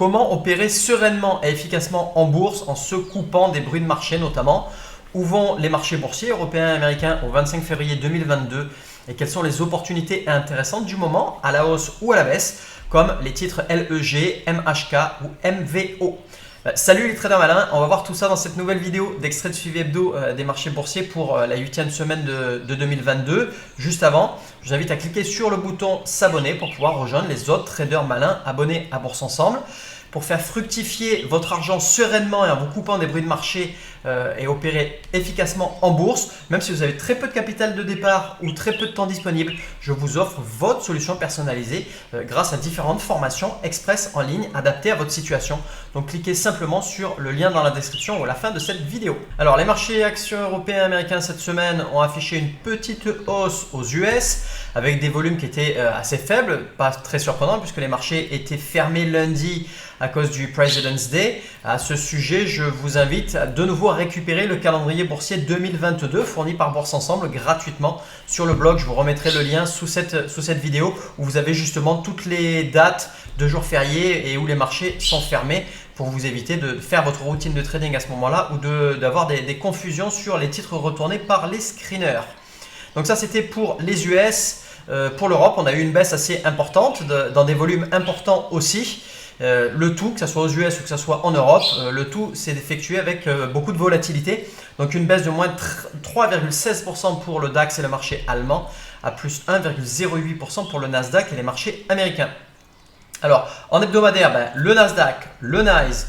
Comment opérer sereinement et efficacement en bourse en se coupant des bruits de marché notamment? Où vont les marchés boursiers européens et américains au 25 février 2022 et quelles sont les opportunités intéressantes du moment à la hausse ou à la baisse comme les titres LEG, MHK ou MVO. Salut les traders malins, on va voir tout ça dans cette nouvelle vidéo d'extrait de suivi hebdo des marchés boursiers pour la 8e semaine de 2022. Juste avant, je vous invite à cliquer sur le bouton s'abonner pour pouvoir rejoindre les autres traders malins abonnés à Bourse Ensemble. Pour faire fructifier votre argent sereinement et en vous coupant des bruits de marché et opérer efficacement en bourse, même si vous avez très peu de capital de départ ou très peu de temps disponible, je vous offre votre solution personnalisée grâce à différentes formations express en ligne adaptées à votre situation. Donc cliquez simplement sur le lien dans la description ou à la fin de cette vidéo. Alors les marchés actions européens et américains cette semaine ont affiché une petite hausse aux US avec des volumes qui étaient assez faibles, pas très surprenant puisque les marchés étaient fermés lundi à cause du President's Day. À ce sujet, je vous invite de nouveau à récupérer le calendrier boursier 2022 fourni par Bourse Ensemble gratuitement sur le blog. Je vous remettrai le lien sous cette vidéo où vous avez justement toutes les dates de jours fériés et où les marchés sont fermés pour vous éviter de faire votre routine de trading à ce moment-là ou d'avoir des confusions sur les titres retournés par les screeners. Donc ça, c'était pour les US. Pour l'Europe, on a eu une baisse assez importante dans des volumes importants aussi. Le tout, que ce soit aux US ou que ce soit en Europe, le tout s'est effectué avec beaucoup de volatilité. Donc une baisse de moins 3,16% pour le DAX et le marché allemand, à plus 1,08% pour le Nasdaq et les marchés américains. Alors en hebdomadaire, le Nasdaq, le NYSE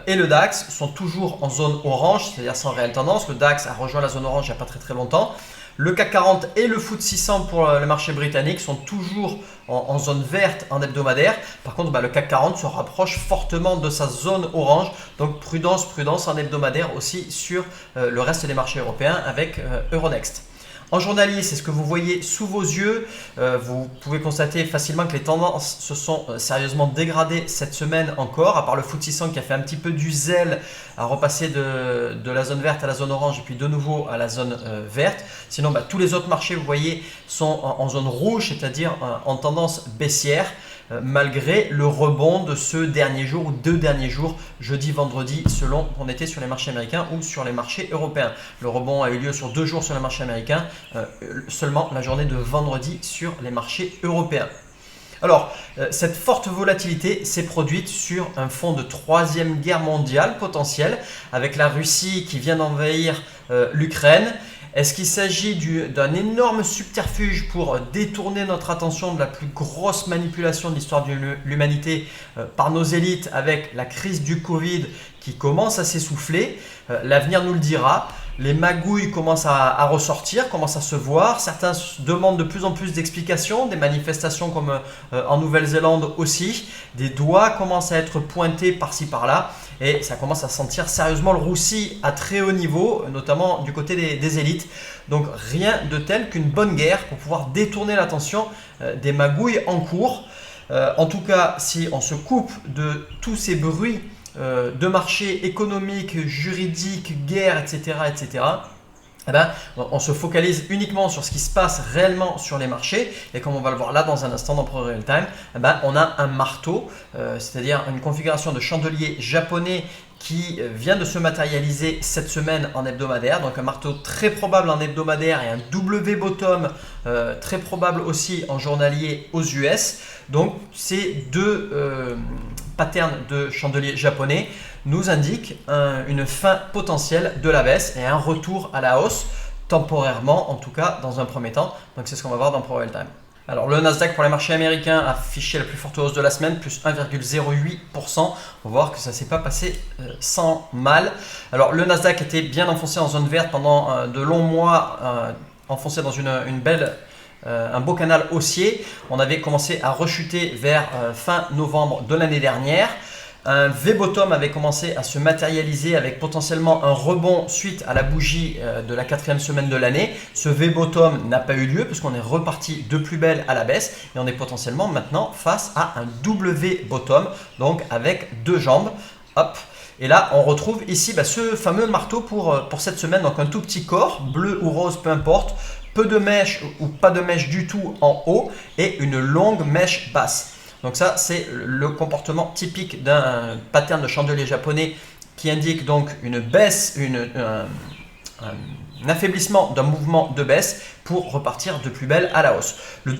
et le DAX sont toujours en zone orange, c'est-à-dire sans réelle tendance. Le DAX a rejoint la zone orange il n'y a pas très longtemps. Le CAC 40 et le FTSE 600 pour le marché britannique sont toujours en zone verte en hebdomadaire. Par contre, le CAC 40 se rapproche fortement de sa zone orange. Donc prudence en hebdomadaire aussi sur le reste des marchés européens avec Euronext. En journalier, c'est ce que vous voyez sous vos yeux. Vous pouvez constater facilement que les tendances se sont sérieusement dégradées cette semaine encore, à part le FTSE 600 qui a fait un petit peu du zèle à repasser de la zone verte à la zone orange et puis de nouveau à la zone verte. Sinon, tous les autres marchés, vous voyez, sont en zone rouge, c'est-à-dire en tendance baissière, malgré le rebond de ce dernier jour ou deux derniers jours, jeudi, vendredi, selon qu'on était sur les marchés américains ou sur les marchés européens. Le rebond a eu lieu sur 2 jours sur les marchés américains, seulement la journée de vendredi sur les marchés européens. Alors, cette forte volatilité s'est produite sur un fond de 3e guerre mondiale potentielle, avec la Russie qui vient d'envahir l'Ukraine. Est-ce qu'il s'agit d'un énorme subterfuge pour détourner notre attention de la plus grosse manipulation de l'histoire de l'humanité par nos élites avec la crise du Covid qui commence à s'essouffler? L'avenir nous le dira. Les magouilles commencent à ressortir, commencent à se voir. Certains demandent de plus en plus d'explications, des manifestations comme en Nouvelle-Zélande aussi. Des doigts commencent à être pointés par-ci par-là et ça commence à sentir sérieusement le roussi à très haut niveau, notamment du côté des élites. Donc rien de tel qu'une bonne guerre pour pouvoir détourner l'attention des magouilles en cours. En tout cas, si on se coupe de tous ces bruits de marché économique, juridique, guerre, etc., on se focalise uniquement sur ce qui se passe réellement sur les marchés et comme on va le voir là dans un instant dans Pro Real Time, on a un marteau, c'est-à-dire une configuration de chandelier japonais qui vient de se matérialiser cette semaine en hebdomadaire. Donc un marteau très probable en hebdomadaire et un W bottom très probable aussi en journalier aux US. Donc ces deux patterns de chandelier japonais nous indiquent une fin potentielle de la baisse et un retour à la hausse temporairement, en tout cas dans un premier temps. Donc c'est ce qu'on va voir dans Pro Real Time. Alors le Nasdaq pour les marchés américains a affiché la plus forte hausse de la semaine, plus 1,08%. On va voir que ça ne s'est pas passé sans mal. Alors le Nasdaq était bien enfoncé en zone verte pendant de longs mois, enfoncé dans un beau canal haussier. On avait commencé à rechuter vers fin novembre de l'année dernière. Un V-bottom avait commencé à se matérialiser avec potentiellement un rebond suite à la bougie de la 4e semaine de l'année. Ce V-bottom n'a pas eu lieu puisqu'on est reparti de plus belle à la baisse et on est potentiellement maintenant face à un W-bottom, donc avec 2 jambes. Hop. Et là, on retrouve ici ce fameux marteau pour cette semaine, donc un tout petit corps, bleu ou rose, peu importe, peu de mèches ou pas de mèches du tout en haut et une longue mèche basse. Donc ça, c'est le comportement typique d'un pattern de chandelier japonais qui indique donc une baisse, un affaiblissement d'un mouvement de baisse pour repartir de plus belle à la hausse.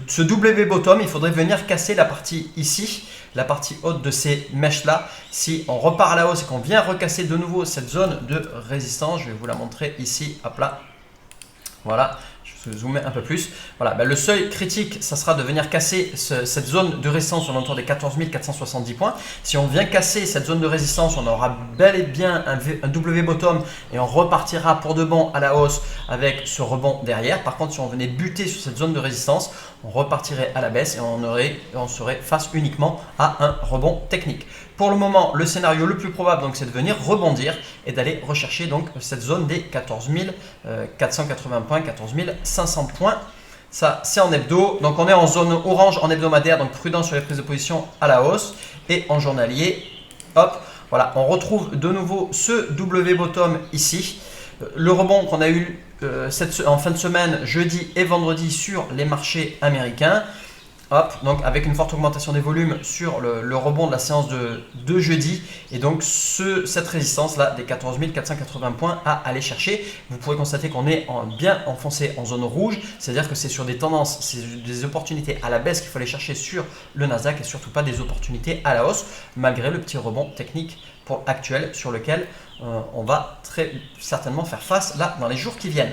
Ce W bottom, il faudrait venir casser la partie ici, la partie haute de ces mèches là. Si on repart à la hausse et qu'on vient recasser de nouveau cette zone de résistance, je vais vous la montrer ici, hop là, voilà. Je vais zoomer un peu plus. Voilà, le seuil critique, ça sera de venir casser cette zone de résistance autour des 14 470 points. Si on vient casser cette zone de résistance, on aura bel et bien un W bottom et on repartira pour de bon à la hausse avec ce rebond derrière. Par contre, si on venait buter sur cette zone de résistance, on repartirait à la baisse et on serait face uniquement à un rebond technique. Pour le moment, le scénario le plus probable, c'est de venir rebondir et d'aller rechercher donc cette zone des 14 480 points, 14 500 points. Ça, c'est en hebdo. Donc, on est en zone orange en hebdomadaire, donc prudent sur les prises de position à la hausse. Et en journalier, hop, voilà, on retrouve de nouveau ce W bottom ici. Le rebond qu'on a eu en fin de semaine, jeudi et vendredi sur les marchés américains. Hop, donc avec une forte augmentation des volumes sur le rebond de la séance de jeudi. Et donc cette résistance là des 14 480 points à aller chercher. Vous pourrez constater qu'on est bien enfoncé en zone rouge. C'est-à-dire que c'est sur des tendances, c'est des opportunités à la baisse qu'il faut aller chercher sur le Nasdaq et surtout pas des opportunités à la hausse, malgré le petit rebond technique actuel sur lequel on va très certainement faire face là dans les jours qui viennent.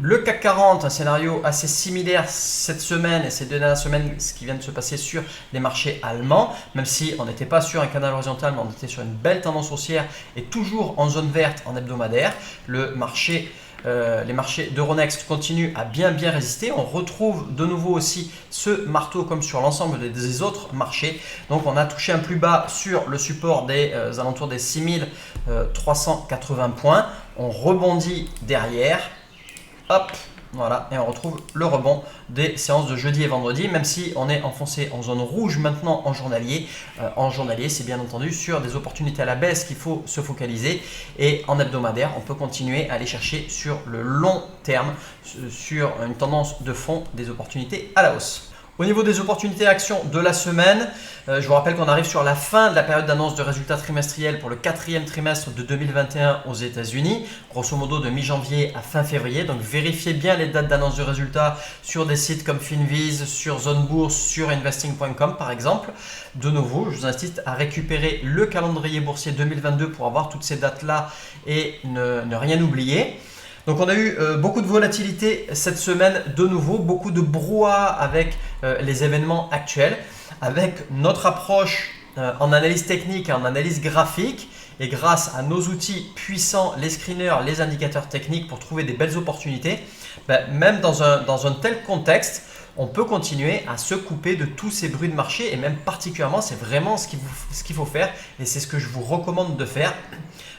Le CAC 40, un scénario assez similaire cette semaine et ces 2 dernières semaines, ce qui vient de se passer sur les marchés allemands, même si on n'était pas sur un canal horizontal, mais on était sur une belle tendance haussière et toujours en zone verte en hebdomadaire. Les marchés d'Euronext continuent à bien résister. On retrouve de nouveau aussi ce marteau comme sur l'ensemble des autres marchés. Donc on a touché un plus bas sur le support des alentours des 6380 points. On rebondit derrière. Hop, voilà, et on retrouve le rebond des séances de jeudi et vendredi, même si on est enfoncé en zone rouge maintenant en journalier. En journalier, c'est bien entendu sur des opportunités à la baisse qu'il faut se focaliser. Et en hebdomadaire, on peut continuer à aller chercher sur le long terme, sur une tendance de fond, des opportunités à la hausse. Au niveau des opportunités actions de la semaine, je vous rappelle qu'on arrive sur la fin de la période d'annonce de résultats trimestriels pour le 4e trimestre de 2021 aux États-Unis, grosso modo de mi-janvier à fin février. Donc vérifiez bien les dates d'annonce de résultats sur des sites comme Finviz, sur Zone Bourse, sur investing.com par exemple. De nouveau, je vous incite à récupérer le calendrier boursier 2022 pour avoir toutes ces dates-là et ne rien oublier. Donc on a eu beaucoup de volatilité cette semaine de nouveau, beaucoup de brouhaha avec les événements actuels, avec notre approche en analyse technique et en analyse graphique et grâce à nos outils puissants, les screeners, les indicateurs techniques pour trouver des belles opportunités, même dans un tel contexte, on peut continuer à se couper de tous ces bruits de marché et même particulièrement, c'est vraiment ce qu'il faut faire et c'est ce que je vous recommande de faire.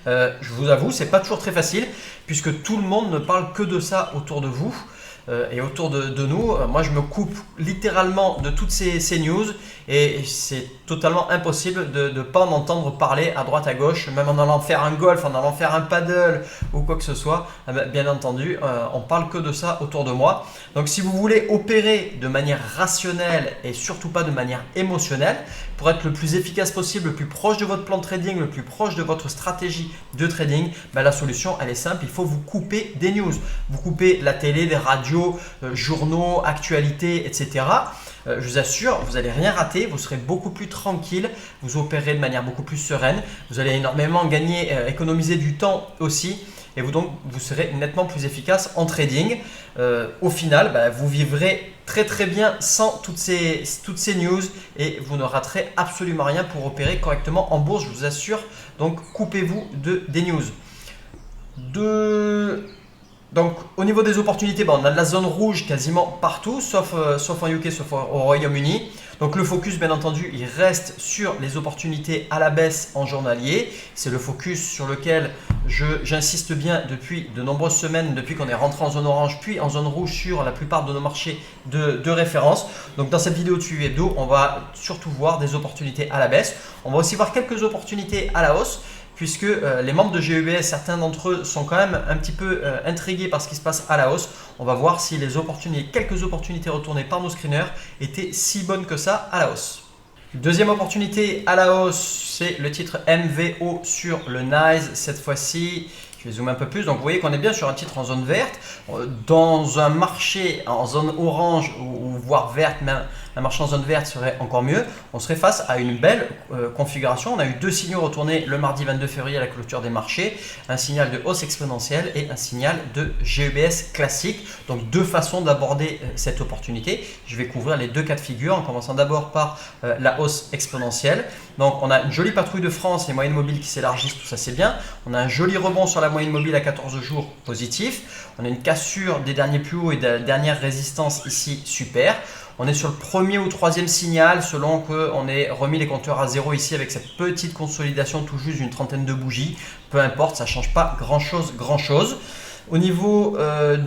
Je vous avoue, c'est pas toujours très facile puisque tout le monde ne parle que de ça autour de vous et autour de nous. Moi, je me coupe littéralement de toutes ces news et c'est totalement impossible de ne pas en entendre parler à droite à gauche, même en allant faire un golf, en allant faire un paddle ou quoi que ce soit. Bien entendu, on parle que de ça autour de moi. Donc, si vous voulez opérer de manière rationnelle et surtout pas de manière émotionnelle, pour être le plus efficace possible, le plus proche de votre plan de trading, le plus proche de votre stratégie de trading, la solution elle est simple, il faut vous couper des news. Vous coupez la télé, les radios, journaux, actualités, etc. Je vous assure, vous n'allez rien rater, vous serez beaucoup plus tranquille, vous opérerez de manière beaucoup plus sereine, vous allez énormément gagner, économiser du temps aussi. Et vous serez nettement plus efficace en trading. Au final, vous vivrez très bien sans toutes ces news et vous ne raterez absolument rien pour opérer correctement en bourse, je vous assure. Donc, coupez-vous des news. Donc, au niveau des opportunités, on a de la zone rouge quasiment partout, sauf en UK, sauf au Royaume-Uni. Donc, le focus, bien entendu, il reste sur les opportunités à la baisse en journalier. C'est le focus sur lequel j'insiste bien depuis de nombreuses semaines, depuis qu'on est rentré en zone orange, puis en zone rouge sur la plupart de nos marchés de référence. Donc, dans cette vidéo de suivi hebdo, on va surtout voir des opportunités à la baisse. On va aussi voir quelques opportunités à la hausse, puisque les membres de GEBS, certains d'entre eux sont quand même un petit peu intrigués par ce qui se passe à la hausse. On va voir si quelques opportunités retournées par nos screeners étaient si bonnes que ça à la hausse. Deuxième opportunité à la hausse, c'est le titre MVO sur le NYSE. Cette fois-ci, je vais zoomer un peu plus. Donc vous voyez qu'on est bien sur un titre en zone verte. Dans un marché en zone orange ou voire verte, mais un marché en zone verte serait encore mieux. On serait face à une belle configuration. On a eu deux signaux retournés le mardi 22 février à la clôture des marchés. Un signal de hausse exponentielle et un signal de GEBS classique. Donc deux façons d'aborder cette opportunité. Je vais couvrir les deux cas de figure en commençant d'abord par la hausse exponentielle. Donc on a une jolie patrouille de France, les moyennes mobiles qui s'élargissent, tout ça c'est bien. On a un joli rebond sur la moyenne mobile à 14 jours positif. On a une cassure des derniers plus hauts et de la dernière résistance ici super. On est sur le premier ou troisième signal selon qu'on ait remis les compteurs à zéro ici avec cette petite consolidation tout juste d'une trentaine de bougies. Peu importe, ça ne change pas grand chose. Au niveau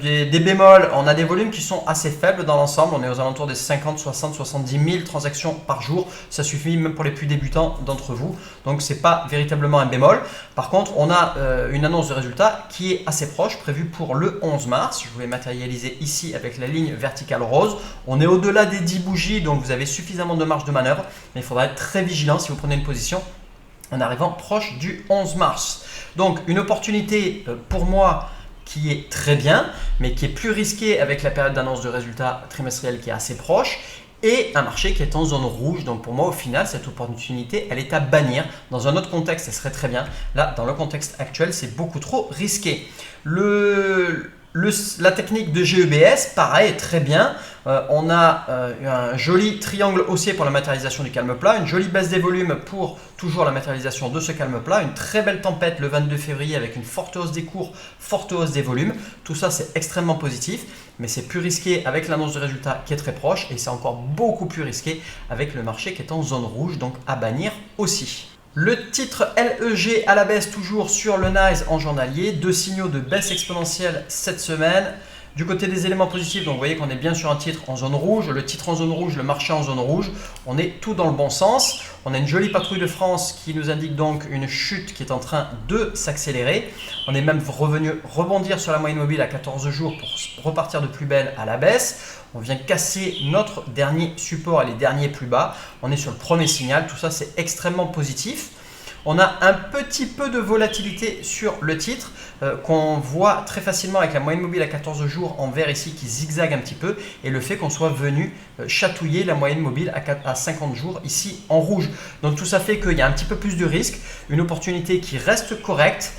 des bémols, on a des volumes qui sont assez faibles dans l'ensemble. On est aux alentours des 50, 60, 70 000 transactions par jour. Ça suffit même pour les plus débutants d'entre vous. Donc, ce n'est pas véritablement un bémol. Par contre, on a une annonce de résultat qui est assez proche, prévue pour le 11 mars. Je vais matérialiser ici avec la ligne verticale rose. On est au-delà des 10 bougies, donc vous avez suffisamment de marge de manœuvre. Mais il faudra être très vigilant si vous prenez une position en arrivant proche du 11 mars. Donc, une opportunité pour moi qui est très bien, mais qui est plus risqué avec la période d'annonce de résultats trimestriels qui est assez proche, et un marché qui est en zone rouge. Donc pour moi, au final, cette opportunité, elle est à bannir. Dans un autre contexte, elle serait très bien. Là, dans le contexte actuel, c'est beaucoup trop risqué. La technique de GEBS, pareil, très bien. On a un joli triangle haussier pour la matérialisation du calme plat, une jolie baisse des volumes pour toujours la matérialisation de ce calme plat, une très belle tempête le 22 février avec une forte hausse des cours, forte hausse des volumes. Tout ça, c'est extrêmement positif, mais c'est plus risqué avec l'annonce de résultat qui est très proche et c'est encore beaucoup plus risqué avec le marché qui est en zone rouge, donc à bannir aussi. Le titre LEG à la baisse toujours sur le NYSE en journalier. Deux signaux de baisse exponentielle cette semaine. Du côté des éléments positifs, donc vous voyez qu'on est bien sur un titre en zone rouge. Le titre en zone rouge, le marché en zone rouge. On est tout dans le bon sens. On a une jolie patrouille de France qui nous indique donc une chute qui est en train de s'accélérer. On est même revenu rebondir sur la moyenne mobile à 14 jours pour repartir de plus belle à la baisse. On vient casser notre dernier support et les derniers plus bas. On est sur le premier signal. Tout ça, c'est extrêmement positif. On a un petit peu de volatilité sur le titre qu'on voit très facilement avec la moyenne mobile à 14 jours en vert ici qui zigzague un petit peu et le fait qu'on soit venu chatouiller la moyenne mobile à 50 jours ici en rouge. Donc tout ça fait qu'il y a un petit peu plus de risque, une opportunité qui reste correcte.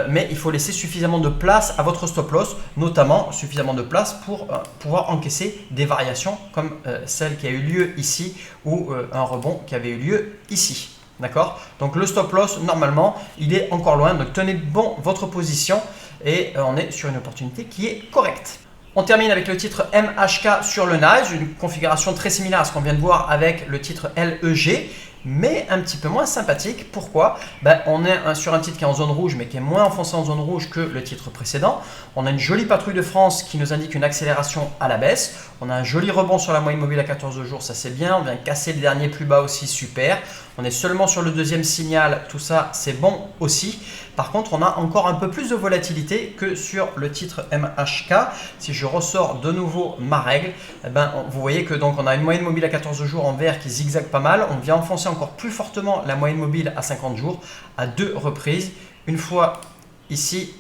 Mais il faut laisser suffisamment de place à votre stop loss, notamment suffisamment de place pour pouvoir encaisser des variations comme celle qui a eu lieu ici ou un rebond qui avait eu lieu ici. D'accord? Donc le stop loss, normalement, il est encore loin. Donc tenez bon votre position et on est sur une opportunité qui est correcte. On termine avec le titre MHK sur le NYSE, une configuration très similaire à ce qu'on vient de voir avec le titre LEG, mais un petit peu moins sympathique. Pourquoi? On est sur un titre qui est en zone rouge, mais qui est moins enfoncé en zone rouge que le titre précédent. On a une jolie patrouille de France qui nous indique une accélération à la baisse. On a un joli rebond sur la moyenne mobile à 14 jours, ça c'est bien. On vient casser le dernier plus bas aussi, super. On est seulement sur le deuxième signal, tout ça c'est bon aussi. Par contre, on a encore un peu plus de volatilité que sur le titre MHK. Si je ressors de nouveau ma règle, vous voyez que donc on a une moyenne mobile à 14 jours en vert qui zigzague pas mal. On vient enfoncer encore plus fortement la moyenne mobile à 50 jours à deux reprises. Une fois ici,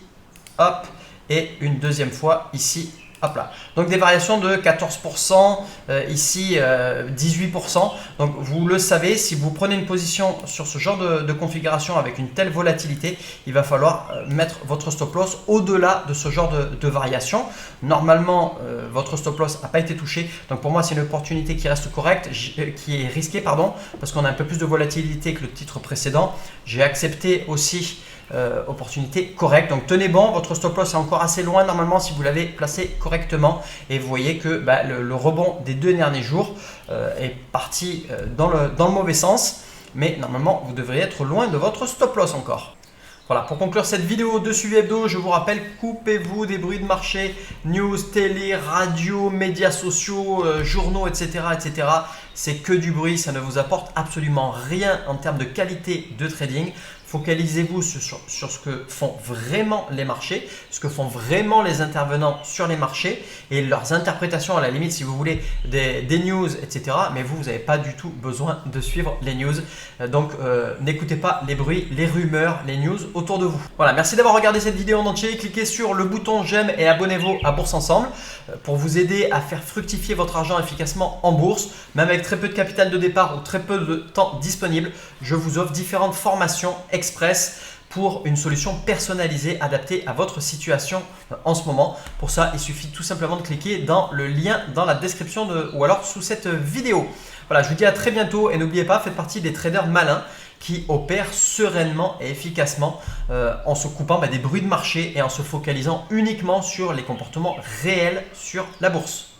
hop, et une deuxième fois ici. Hop là. Donc des variations de 14%, ici 18%. Donc vous le savez, si vous prenez une position sur ce genre de configuration avec une telle volatilité, il va falloir mettre votre stop loss au-delà de ce genre de variation. Normalement, votre stop loss n'a pas été touché. Donc pour moi, c'est une opportunité qui reste correcte, qui est risquée, pardon, parce qu'on a un peu plus de volatilité que le titre précédent. J'ai accepté aussi opportunité correcte. Donc tenez bon, votre stop loss est encore assez loin normalement si vous l'avez placé correctement et vous voyez que le rebond des deux derniers jours est parti dans le mauvais sens, mais normalement vous devriez être loin de votre stop loss encore. Voilà, pour conclure cette vidéo de suivi hebdo, je vous rappelle, coupez-vous des bruits de marché, news, télé, radio, médias sociaux, journaux, etc., etc. c'est que du bruit, ça ne vous apporte absolument rien en termes de qualité de trading. Focalisez-vous sur ce que font vraiment les marchés, ce que font vraiment les intervenants sur les marchés et leurs interprétations à la limite si vous voulez des news, etc. Mais vous n'avez pas du tout besoin de suivre les news. Donc n'écoutez pas les bruits, les rumeurs, les news autour de vous. Voilà, merci d'avoir regardé cette vidéo en entier. Cliquez sur le bouton j'aime et abonnez-vous à Bourse Ensemble pour vous aider à faire fructifier votre argent efficacement en bourse. Même avec très peu de capital de départ ou très peu de temps disponible, je vous offre différentes formations express pour une solution personnalisée adaptée à votre situation en ce moment. Pour ça, il suffit tout simplement de cliquer dans le lien dans la description ou alors sous cette vidéo. Voilà, je vous dis à très bientôt et n'oubliez pas, faites partie des traders malins qui opèrent sereinement et efficacement en se coupant des bruits de marché et en se focalisant uniquement sur les comportements réels sur la bourse.